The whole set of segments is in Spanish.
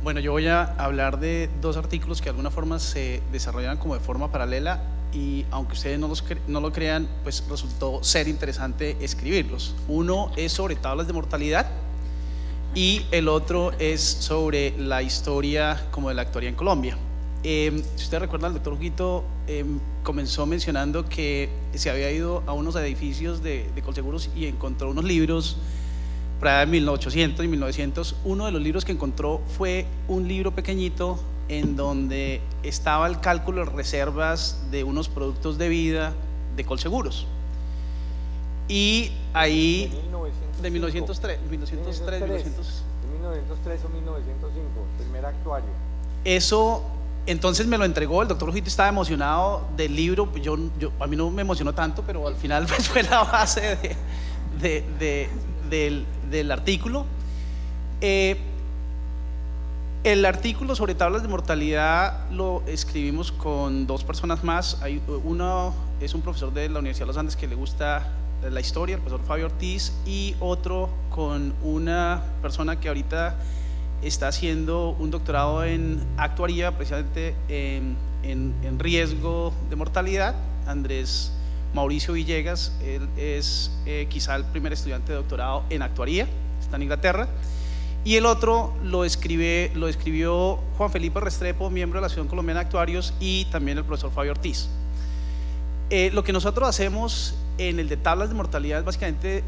Bueno, yo voy a hablar de dos artículos que de alguna forma se desarrollan como de forma paralela y aunque ustedes no lo crean, pues resultó ser interesante escribirlos. Uno es sobre tablas de mortalidad y el otro es sobre la historia como de la actuaría en Colombia. Si ustedes recuerdan, el doctor Huguito comenzó mencionando que se había ido a unos edificios de Colseguros y encontró unos libros para 1800 y 1900. Uno de los libros que encontró fue un libro pequeñito en donde estaba el cálculo de reservas de unos productos de vida de Colseguros. Y ahí de 1903 o 1905, primer actuario. Eso, entonces me lo entregó, el doctor Huguito estaba emocionado del libro. A mí no me emocionó tanto, pero al final pues fue la base del artículo. El artículo sobre tablas de mortalidad lo escribimos con dos personas más. Uno es un profesor de la Universidad de los Andes que le gusta la historia, el profesor Fabio Ortiz, y otro con una persona que ahorita está haciendo un doctorado en actuaría, precisamente en riesgo de mortalidad, Andrés Mauricio Villegas. Él es quizá el primer estudiante de doctorado en actuaría, está en Inglaterra. Y el otro lo escribió Juan Felipe Restrepo, miembro de la Asociación Colombiana de Actuarios, y también el profesor Fabio Ortiz. Lo que nosotros hacemos en el de tablas de mortalidad es básicamente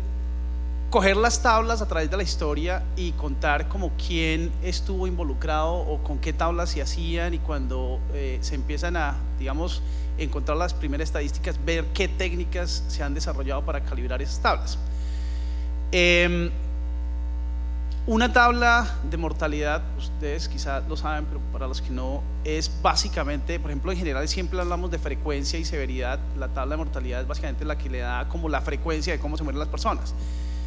coger las tablas a través de la historia y contar como quién estuvo involucrado o con qué tablas se hacían, y cuando se empiezan a, digamos, encontrar las primeras estadísticas, ver qué técnicas se han desarrollado para calibrar esas tablas. Una tabla de mortalidad, ustedes quizás lo saben, pero para los que no, es básicamente, por ejemplo, en general siempre hablamos de frecuencia y severidad. La tabla de mortalidad es básicamente la que le da como la frecuencia de cómo se mueren las personas.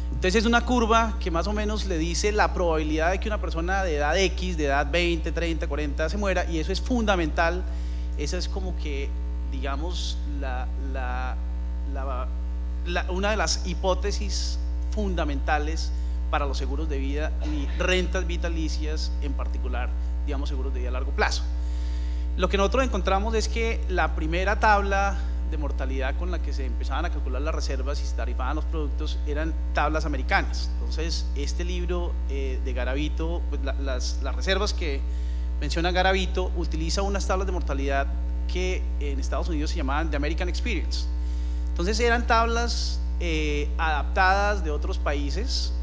Entonces es una curva que más o menos le dice la probabilidad de que una persona de edad X, de edad 20, 30, 40 se muera, y eso es fundamental. Esa es como que, digamos, una de las hipótesis fundamentales para los seguros de vida y rentas vitalicias, en particular, digamos, seguros de vida a largo plazo. Lo que nosotros encontramos es que la primera tabla de mortalidad con la que se empezaban a calcular las reservas y se tarifaban los productos eran tablas americanas. Entonces este libro de Garavito, pues las reservas que menciona Garavito, utiliza unas tablas de mortalidad que en Estados Unidos se llamaban The American Experience. Entonces eran tablas adaptadas de otros países.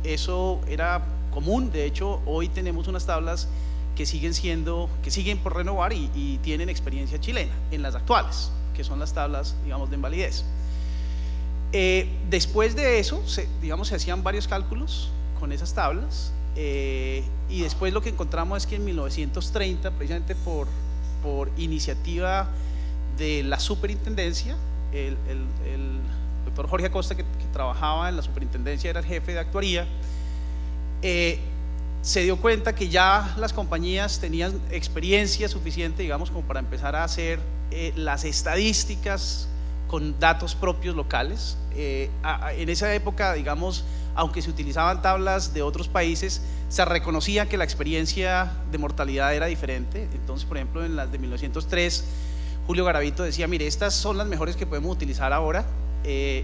Eso era común. De hecho, hoy tenemos unas tablas que siguen por renovar y tienen experiencia chilena en las actuales, que son las tablas, digamos, de invalidez. Después de eso, se hacían varios cálculos con esas tablas, y después lo que encontramos es que en 1930, precisamente por iniciativa de la superintendencia, el doctor Jorge Acosta, que trabajaba en la superintendencia, era el jefe de actuaría, se dio cuenta que ya las compañías tenían experiencia suficiente, digamos, como para empezar a hacer las estadísticas con datos propios locales. En esa época, digamos, aunque se utilizaban tablas de otros países, se reconocía que la experiencia de mortalidad era diferente. Entonces, por ejemplo, en las de 1903, Julio Garavito decía: mire, estas son las mejores que podemos utilizar ahora,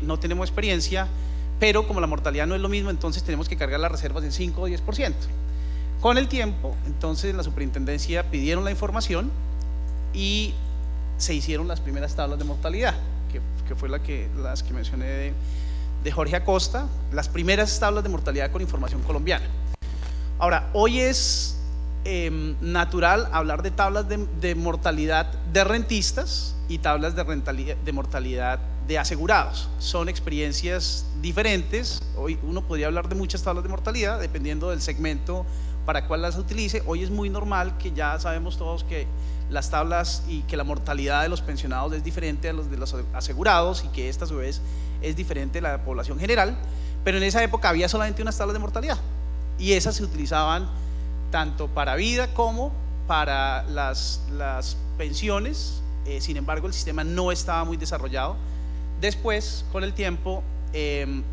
no tenemos experiencia, pero como la mortalidad no es lo mismo, entonces tenemos que cargar las reservas en 5 o 10%. Con el tiempo, entonces la superintendencia pidieron la información y se hicieron las primeras tablas de mortalidad, que fue las que mencioné de Jorge Acosta, las primeras tablas de mortalidad con información colombiana. Ahora, hoy es natural hablar de tablas de mortalidad de rentistas y tablas de mortalidad de asegurados. Son experiencias diferentes. Hoy uno podría hablar de muchas tablas de mortalidad dependiendo del segmento para cuál las utilice. Hoy es muy normal, que ya sabemos todos que las tablas y que la mortalidad de los pensionados es diferente a los de los asegurados, y que esta a su vez es diferente de la población general. Pero en esa época había solamente unas tablas de mortalidad, y esas se utilizaban tanto para vida como para las pensiones. Sin embargo, el sistema no estaba muy desarrollado. Después, con el tiempo,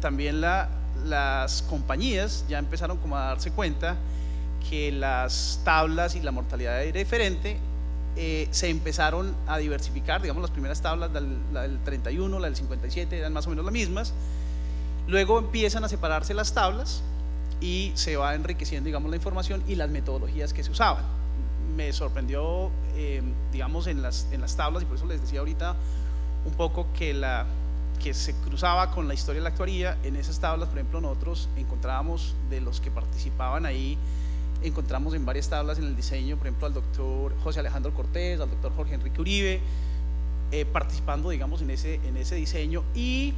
también las compañías ya empezaron como a darse cuenta que las tablas y la mortalidad era diferente, se empezaron a diversificar. Digamos, las primeras tablas, la del 31, la del 57, eran más o menos las mismas. Luego empiezan a separarse las tablas y se va enriqueciendo, digamos, la información y las metodologías que se usaban. Me sorprendió, digamos, en las tablas, y por eso les decía ahorita un poco que se cruzaba con la historia de la actuaría. En esas tablas, por ejemplo, nosotros encontrábamos, de los que participaban ahí, encontramos en varias tablas en el diseño, por ejemplo, al doctor José Alejandro Cortés, al doctor Jorge Enrique Uribe, participando, digamos, en ese diseño, y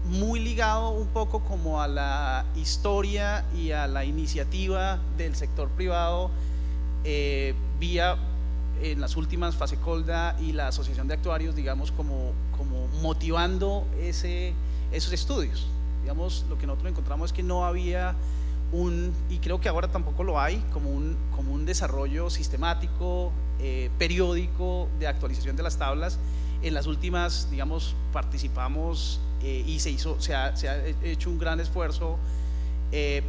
muy ligado un poco como a la historia y a la iniciativa del sector privado, vía en las últimas Fasecolda y la Asociación de Actuarios, digamos, como motivando esos estudios. Digamos, lo que nosotros encontramos es que no había y creo que ahora tampoco lo hay, como un desarrollo sistemático, periódico, de actualización de las tablas. En las últimas, digamos, participamos y se ha hecho un gran esfuerzo,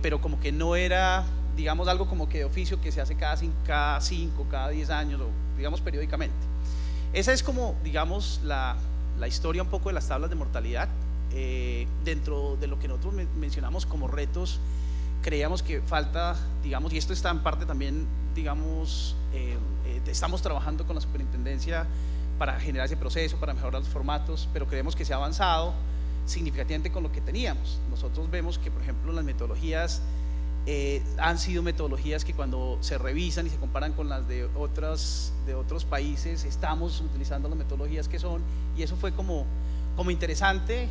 pero como que no era, digamos, algo como que de oficio, que se hace cada 5, cada 10 años, o digamos periódicamente. Esa es como, digamos, la historia un poco de las tablas de mortalidad. Dentro de lo que nosotros mencionamos como retos, creíamos que falta, digamos, y esto está en parte también, digamos, estamos trabajando con la superintendencia para generar ese proceso, para mejorar los formatos, pero creemos que se ha avanzado significativamente con lo que teníamos. Nosotros vemos que, por ejemplo, las metodologías han sido metodologías que, cuando se revisan y se comparan con las de otros países, estamos utilizando las metodologías que son, y eso fue como interesante.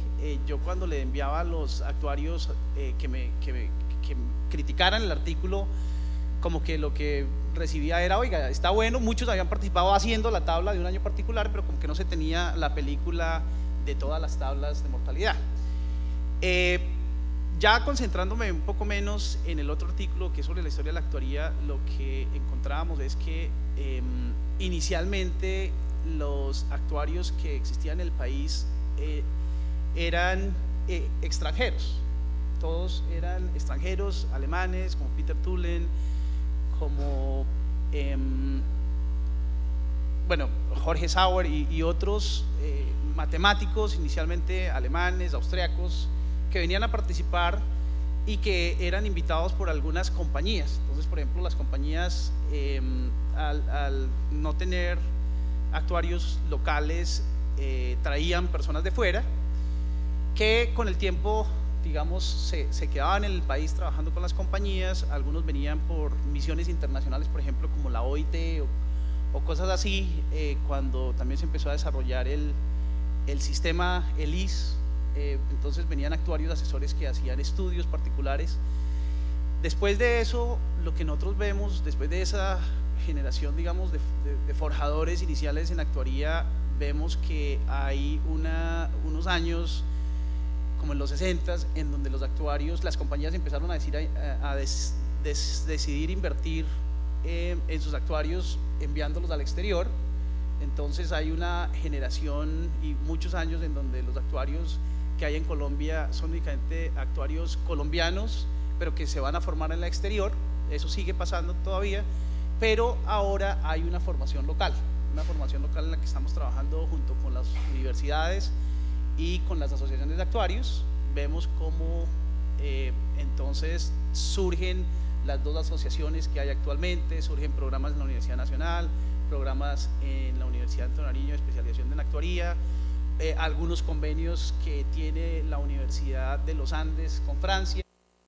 Yo, cuando le enviaba a los actuarios que criticaran el artículo, como que lo que recibía era: oiga, está bueno, muchos habían participado haciendo la tabla de un año particular, pero como que no se tenía la película de todas las tablas de mortalidad. Ya concentrándome un poco menos en el otro artículo, que es sobre la historia de la actuaría, lo que encontrábamos es que inicialmente los actuarios que existían en el país eran extranjeros. Todos eran extranjeros, alemanes, como Peter Tullen, como bueno, Jorge Sauer y otros matemáticos, inicialmente alemanes, austriacos, que venían a participar y que eran invitados por algunas compañías. Entonces, por ejemplo, las compañías, al no tener actuarios locales, traían personas de fuera, que con el tiempo, digamos, se quedaban en el país trabajando con las compañías. Algunos venían por misiones internacionales, por ejemplo, como la OIT o cosas así, cuando también se empezó a desarrollar el sistema ELIS. Entonces venían actuarios asesores que hacían estudios particulares. Después de eso, lo que nosotros vemos, después de esa generación, digamos, de forjadores iniciales en actuaría, vemos que hay unos años, como en los 60s, en donde los actuarios, las compañías empezaron a decidir invertir en sus actuarios, enviándolos al exterior. Entonces hay una generación y muchos años en donde los actuarios que hay en Colombia son únicamente actuarios colombianos, pero que se van a formar en el exterior. Eso sigue pasando todavía, pero ahora hay una formación local en la que estamos trabajando junto con las universidades y con las asociaciones de actuarios. Vemos cómo entonces surgen las dos asociaciones que hay actualmente, surgen programas en la Universidad Nacional, programas en la Universidad Antonio Nariño de especialización en actuaría, algunos convenios que tiene la Universidad de los Andes con Francia.